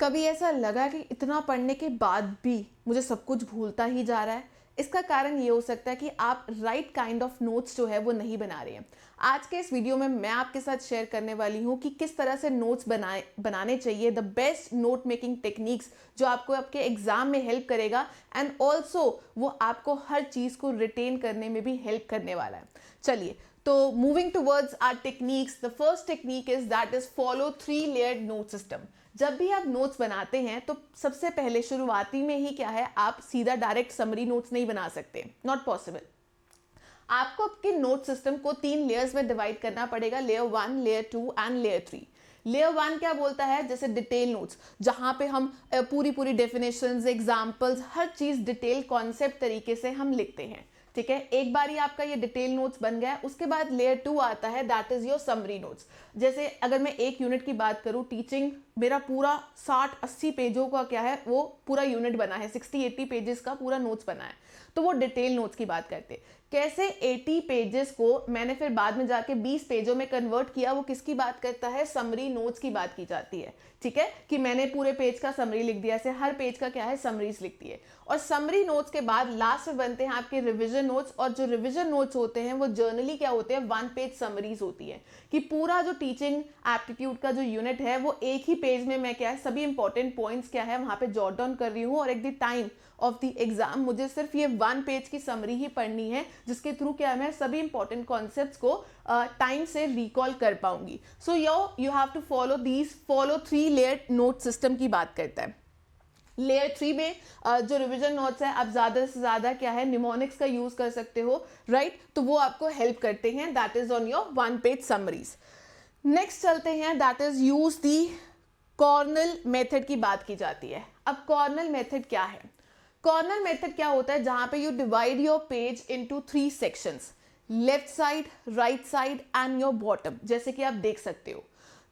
कभी ऐसा लगा कि इतना पढ़ने के बाद भी मुझे सब कुछ भूलता ही जा रहा है? इसका कारण ये हो सकता है कि आप राइट काइंड ऑफ नोट्स जो है वो नहीं बना रहे हैं। आज के इस वीडियो में मैं आपके साथ शेयर करने वाली हूँ कि किस तरह से नोट्स बनाने चाहिए, the best note making techniques जो आपको आपके एग्जाम में हेल्प करेगा एंड ऑल्सो वो आपको हर चीज़ को रिटेन करने में भी हेल्प करने वाला है। चलिए, तो moving towards our techniques, the first technique is that is follow 3 layered note system. जब भी आप नोट्स बनाते हैं तो सबसे पहले शुरुआती में ही क्या है, आप सीधा डायरेक्ट समरी नोट्स नहीं बना सकते, नॉट पॉसिबल। आपको आपके नोट सिस्टम को 3 लेयर्स में डिवाइड करना पड़ेगा, layer 1, layer 2 and layer 3। Layer 1 क्या बोलता है, जैसे डिटेल नोट्स, जहां पे हम पूरी डेफिनेशंस, एग्जांपल्स, हर चीज डिटेल कॉन्सेप्ट तरीके से हम लिखते हैं। ठीक है, एक बार ही आपका ये डिटेल नोट्स बन गया। उसके बाद लेयर 2 आता है, that is your summary notes. जैसे अगर मैं एक यूनिट की बात करूं, टीचिंग मेरा पूरा 60-80 पेजों का क्या है, वो पूरा यूनिट बना है, 60-80 पेजेस का पूरा नोट्स बना है, तो वो डिटेल नोट्स की बात करते हैं। कैसे 80 पेजेस को मैंने फिर बाद में जाके 20 पेजों में कन्वर्ट किया, वो किसकी बात करता है, समरी नोट्स की बात की जाती है। ठीक है, कि मैंने पूरे पेज का समरी लिख दिया, ऐसे हर पेज का क्या है, समरीज लिख दी है। और समरी नोट्स के बाद लास्ट में बनते हैं आपके रिवीजन नोट्स, और जो रिवीजन नोट्स होते हैं वो जर्नली क्या होते हैं, 1 पेज समरीज होती है, कि पूरा जो टीचिंग एप्टीट्यूड का जो यूनिट है वो एक ही पेज में मैं क्या है, सभी इंपॉर्टेंट पॉइंट्स क्या है वहां पे जॉट डाउन कर रही हूँ, और at the time of the exam मुझे सिर्फ ये 1 पेज की समरी ही पढ़नी है, जिसके थ्रू क्या मैं सभी इंपॉर्टेंट कॉन्सेप्ट्स को टाइम से रिकॉल कर पाऊंगी। So you have to follow 3 layer note system की बात करता है। लेयर 3 में जो रिवीजन नोट्स है, आप ज़्यादा से ज़्यादा क्या है, निमोनिक्स का यूज़ कर सकते हो, राइट? तो वो आपको हेल्प करते हैं, that is on your 1 page summaries. Next चलते हैं, that is use the Cornell method की बात की जाती है। अब कॉर्नल मेथड क्या है? कॉर्नल मेथड क्या होता है, जहां पे you divide your page into 3 sections, left side, right side and your bottom. जैसे कि आप देख सकते हो,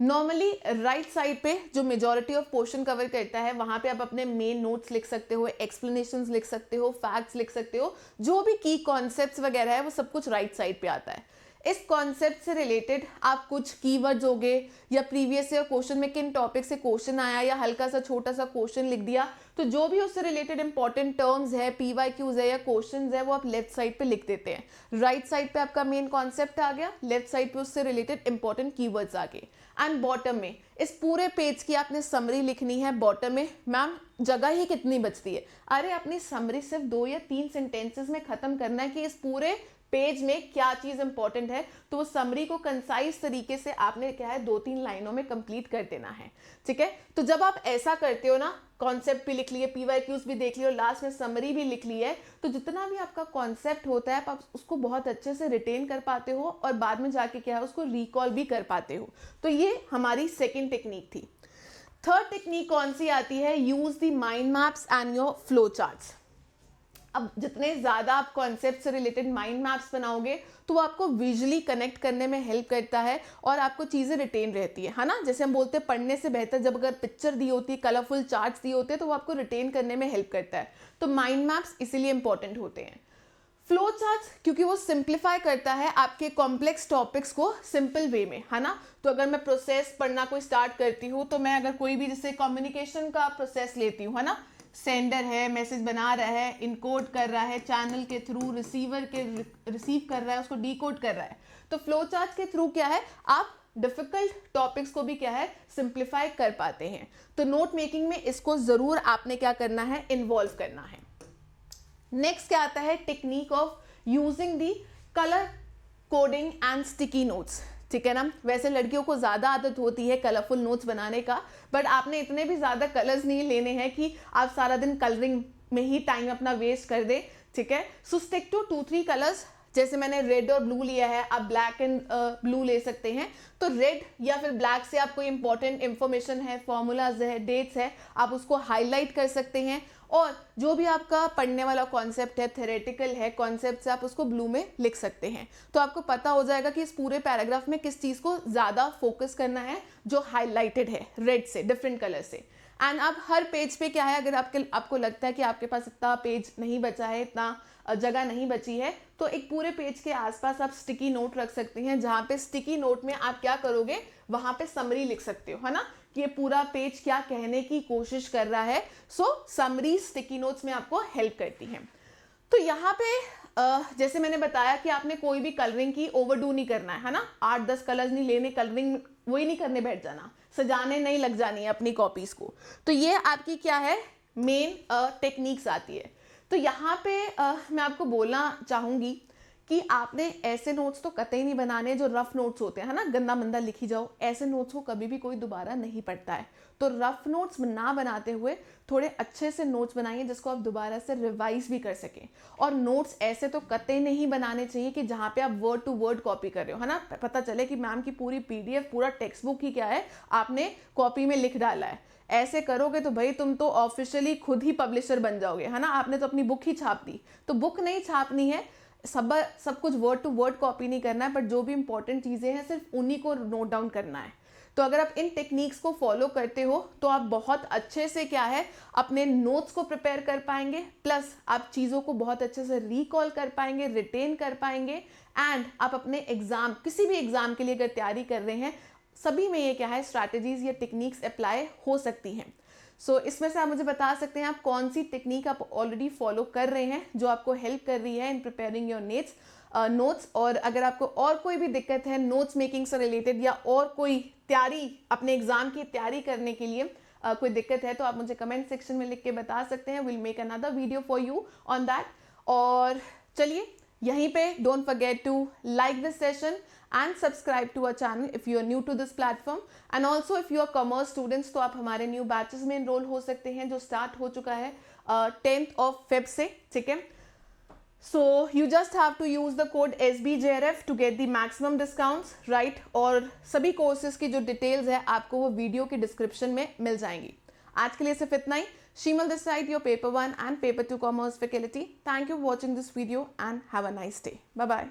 नॉर्मली राइट साइड पे जो मेजॉरिटी ऑफ पोर्शन कवर करता है, वहां पे आप अपने मेन नोट्स लिख सकते हो, एक्सप्लेनेशंस लिख सकते हो, फैक्ट्स लिख सकते हो, जो भी की कॉन्सेप्ट्स वगैरह है वो सब कुछ राइट साइड पे आता है। इस कॉन्सेप्ट से रिलेटेड आप कुछ कीवर्ड्स हो गए, या प्रीवियस ईयर क्वेश्चन में किन टॉपिक से क्वेश्चन आया, या हल्का सा छोटा सा क्वेश्चन लिख दिया, तो जो भी उससे रिलेटेड इंपॉर्टेंट टर्म्स है, पीवाईक्यूज है या क्वेश्चंस है, वो आप लेफ्ट साइड पे लिख देते हैं। राइट साइड पे आपका मेन कॉन्सेप्ट आ गया, लेफ्ट साइड पे उससे रिलेटेड इंपॉर्टेंट कीवर्ड्स आ गए। एंड बॉटम में इस पूरे पेज की आपने समरी लिखनी है। बॉटम में मैम जगह ही कितनी बचती है, अरे अपनी समरी सिर्फ 2 या 3 सेंटेंसेस में खत्म करना है कि इस पूरे पेज में क्या चीज इंपॉर्टेंट है, तो वो समरी को कंसाइज तरीके से आपने क्या है 2-3 लाइनों में कंप्लीट कर देना है। ठीक है, तो जब आप ऐसा करते हो ना, कॉन्सेप्ट भी लिख लिए, पीवाईक्यूज भी देख लिए और लास्ट में समरी भी लिख ली है, तो जितना भी आपका कॉन्सेप्ट होता है आप उसको बहुत अच्छे से रिटेन कर पाते हो और बाद में जाके क्या है उसको रिकॉल भी कर पाते हो। तो ये हमारी सेकेंड टेक्निक थी। थर्ड टेक्निक कौन सी आती है, use the mind maps and your flow charts. अब जितने ज़्यादा आप कॉन्सेप्ट से रिलेटेड माइंड मैप्स बनाओगे, तो वो आपको विजुअली कनेक्ट करने में हेल्प करता है और आपको चीज़ें रिटेन रहती है ना। जैसे हम बोलते हैं पढ़ने से बेहतर जब अगर पिक्चर दी होती है, कलरफुल चार्ट्स दिए होते हैं, तो वो आपको रिटेन करने में हेल्प करता है। तो माइंड मैप्स इसीलिए इंपॉर्टेंट होते हैं। फ्लो चार्ट्स क्योंकि वो सिंप्लीफाई करता है आपके कॉम्प्लेक्स टॉपिक्स को सिंपल वे में, है ना। तो अगर मैं प्रोसेस पढ़ना कोई स्टार्ट करती हूँ, तो मैं अगर कोई भी जैसे कम्युनिकेशन का प्रोसेस लेती हूँ, है ना, सेंडर है, मैसेज बना रहा है, इनकोड कर रहा है, चैनल के थ्रू रिसीवर के रिसीव कर रहा है, उसको डीकोड कर रहा है, तो फ्लो चार्ट के थ्रू क्या है, आप डिफिकल्ट टॉपिक्स को भी क्या है सिंप्लीफाई कर पाते हैं। तो नोट मेकिंग में इसको जरूर आपने क्या करना है, इन्वॉल्व करना है। नेक्स्ट क्या आता है, technique of using the colour coding and sticky notes. ठीक है ना, वैसे लड़कियों को ज़्यादा आदत होती है कलरफुल नोट्स बनाने का, बट आपने इतने भी ज़्यादा कलर्स नहीं लेने हैं कि आप सारा दिन कलरिंग में ही टाइम अपना वेस्ट कर दें। ठीक है, सो स्टिक टू 2-3 कलर्स। जैसे मैंने रेड और ब्लू लिया है, आप ब्लैक एंड ब्लू ले सकते हैं। तो रेड या फिर ब्लैक से आप कोई इंपॉर्टेंट इंफॉर्मेशन है, फॉर्मूलाज है, डेट्स है, आप उसको हाईलाइट कर सकते हैं। और जो भी आपका पढ़ने वाला कॉन्सेप्ट है, थ्योरेटिकल है कॉन्सेप्ट, से आप उसको ब्लू में लिख सकते हैं। तो आपको पता हो जाएगा कि इस पूरे पैराग्राफ में किस चीज़ को ज़्यादा फोकस करना है, जो हाईलाइटेड है रेड से, डिफरेंट कलर से। एंड अब हर पेज पे क्या है, अगर आपको लगता है कि आपके पास इतना पेज नहीं बचा है, इतना जगह नहीं बची है तो एक पूरे पेज के आसपास आप स्टिकी नोट रख सकते हैं, जहाँ पे स्टिकी नोट में आप क्या करोगे, वहाँ पे समरी लिख सकते हो, है ना, कि ये पूरा पेज क्या कहने की कोशिश कर रहा है। सो समरी स्टिकी नोट्स में आपको हेल्प करती हैं। तो यहाँ पे जैसे मैंने बताया कि आपने कोई भी कलरिंग की ओवरडू नहीं करना है ना, 8-10 कलर्स नहीं लेने, कलरिंग वही नहीं करने बैठ जाना, सजाने नहीं लग जानी है अपनी कॉपीज को। तो ये आपकी क्या है, मेन टेक्निक्स आती है। तो यहाँ पे मैं आपको बोलना चाहूँगी कि आपने ऐसे नोट्स तो कतई नहीं बनाने जो रफ नोट्स होते हैं ना, गंदा मंदा लिखी जाओ, ऐसे नोट्स को कभी भी कोई दोबारा नहीं पढ़ता है। तो रफ नोट्स ना बनाते हुए थोड़े अच्छे से नोट्स बनाइए जिसको आप दोबारा से रिवाइज भी कर सकें। और नोट्स ऐसे तो कतई नहीं बनाने चाहिए कि जहाँ पे आप वर्ड टू वर्ड कॉपी कर रहे हो, है ना, पता चले कि मैम की पूरी PDF पूरा टेक्स्ट बुक ही क्या है आपने कॉपी में लिख डाला है। ऐसे करोगे तो भाई तुम तो ऑफिशियली खुद ही पब्लिशर बन जाओगे, है ना, आपने तो अपनी बुक ही छाप दी। तो बुक नहीं छापनी है, सब कुछ वर्ड टू वर्ड कॉपी नहीं करना है, बट जो भी इंपॉर्टेंट चीज़ें हैं सिर्फ उन्हीं को नोट डाउन करना है। तो अगर आप इन टेक्निक्स को फॉलो करते हो तो आप बहुत अच्छे से क्या है अपने नोट्स को प्रिपेयर कर पाएंगे, प्लस आप चीज़ों को बहुत अच्छे से रिकॉल कर पाएंगे, रिटेन कर पाएंगे, एंड आप अपने एग्जाम, किसी भी एग्जाम के लिए अगर तैयारी कर रहे हैं, सभी में ये क्या है स्ट्रैटेजीज या टेक्निक्स अप्लाई हो सकती हैं। सो इसमें से आप मुझे बता सकते हैं आप कौन सी टेक्निक आप ऑलरेडी फॉलो कर रहे हैं जो आपको हेल्प कर रही है इन प्रिपेयरिंग योर नोट्स। और अगर आपको और कोई भी दिक्कत है नोट्स मेकिंग से रिलेटेड या और कोई तैयारी अपने एग्जाम की तैयारी करने के लिए कोई दिक्कत है तो आप मुझे कमेंट सेक्शन में लिख के बता सकते हैं। Will make another video for you on that. और चलिए यहीं पे don't forget to like this session and subscribe to our channel if you are new to this platform, and also if you are commerce students तो आप हमारे new batches में enroll हो सकते हैं जो स्टार्ट हो चुका है 10th of Feb से, ठीक है। So you just have to use the code SBJRF to get the maximum discounts, right? और सभी कोर्सेज की जो डिटेल्स है आपको वो वीडियो के डिस्क्रिप्शन में मिल जाएंगी। आज के लिए सिर्फ इतना ही। Shimal this side, your paper 1 and paper 2 commerce faculty. Thank you for watching this video and have a nice day. Bye bye.